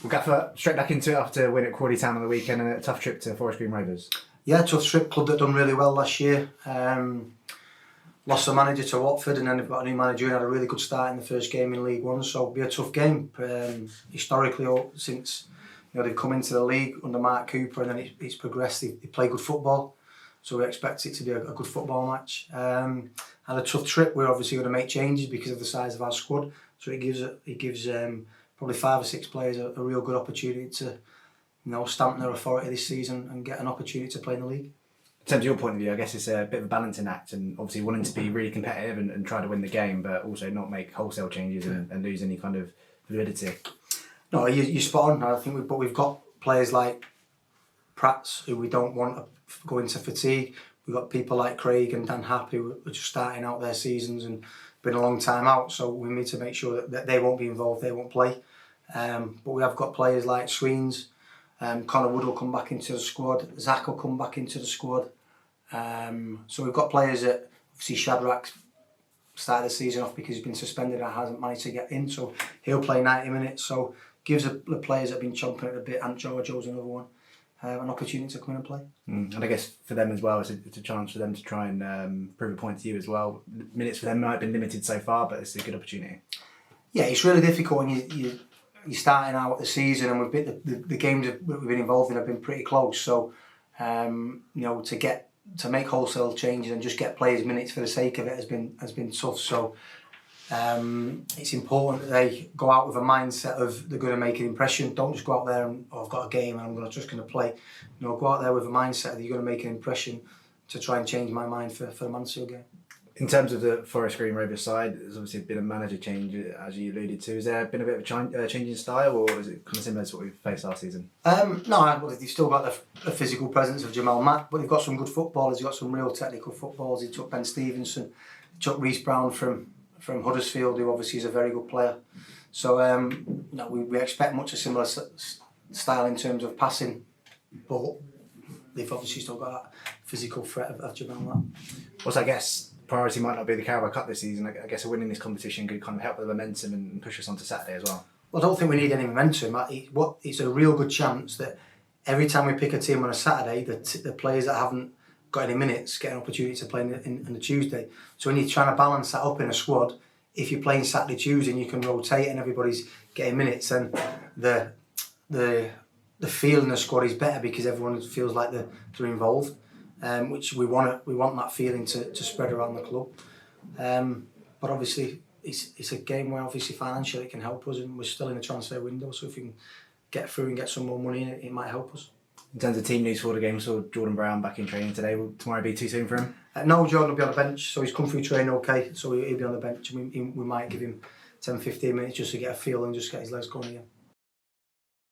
We'll get straight back into it after a win at Crawley Town on the weekend and a tough trip to Forest Green Rovers. Yeah, tough trip. Club that done really well last year. Lost the manager to Watford, and then they've got a new manager and had a really good start in the first game in League One. So it'll be a tough game. Historically, since they've come into the league under Mark Cooper, and then it's progressed. They play good football, so we expect it to be a good football match. Had a tough trip. We're obviously going to make changes because of the size of our squad. So it gives probably 5 or 6 players a real good opportunity to stamp their authority this season and get an opportunity to play in the league. In terms of your point of view, I guess it's a bit of a balancing act, and obviously wanting to be really competitive and try to win the game, but also not make wholesale changes and lose any kind of fluidity. No, you're spot on. I think we've got players like Prats who we don't want to go into fatigue. We've got people like Craig and Dan Happ who are just starting out their seasons and been a long time out, so we need to make sure that they won't be involved, they won't play. But we have got players like Sweens. Connor Wood will come back into the squad. Zach will come back into the squad. So we've got players that, obviously Shadrack's started the season off because he's been suspended and hasn't managed to get in, so he'll play 90 minutes. So gives the players that have been chomping at a bit, and Giorgio's another one, an opportunity to come in and play. And I guess for them as well, it's a chance for them to try and prove a point to you as well. Minutes for them might have been limited so far, but it's a good opportunity. Yeah, it's really difficult when you're starting out the season, and we've been the games that we've been involved in have been pretty close. So to make wholesale changes and just get players minutes for the sake of it has been tough. So it's important that they go out with a mindset of they're going to make an impression. Don't just go out there and I've got a game and I'm just going to play. Go out there with a mindset that you're going to make an impression to try and change my mind for the Mansfield game. In terms of the Forest Green Rovers side, there's obviously been a manager change, as you alluded to. Has there been a bit of a change in style, or is it kind of similar to what we faced last season? No, they've still got the physical presence of Jamal Mack, but they've got some good footballers. They've got some real technical footballers. They took Ben Stevenson, they took Reece Brown from Huddersfield, who obviously is a very good player. So we expect much a similar style in terms of passing, but they've obviously still got that physical threat of Jamal Mack. Well, I guess priority might not be the Carabao Cup this season. I guess winning this competition could kind of help with the momentum and push us on to Saturday as well. Well, I don't think we need any momentum. It's a real good chance that every time we pick a team on a Saturday, the players that haven't got any minutes get an opportunity to play in the Tuesday. So when you're trying to balance that up in a squad, if you're playing Saturday, Tuesday, and you can rotate and everybody's getting minutes, then the feel in the squad is better because everyone feels like they're involved. Which we want that feeling to spread around the club. But obviously it's a game where obviously financially it can help us, and we're still in the transfer window, so if we can get through and get some more money in it, it might help us. In terms of team news for the game, so Jordan Brown back in training today. Will tomorrow be too soon for him? No, Jordan will be on the bench, so he's come through training okay, so he'll be on the bench. We might give him 10-15 minutes just to get a feel and just get his legs going again.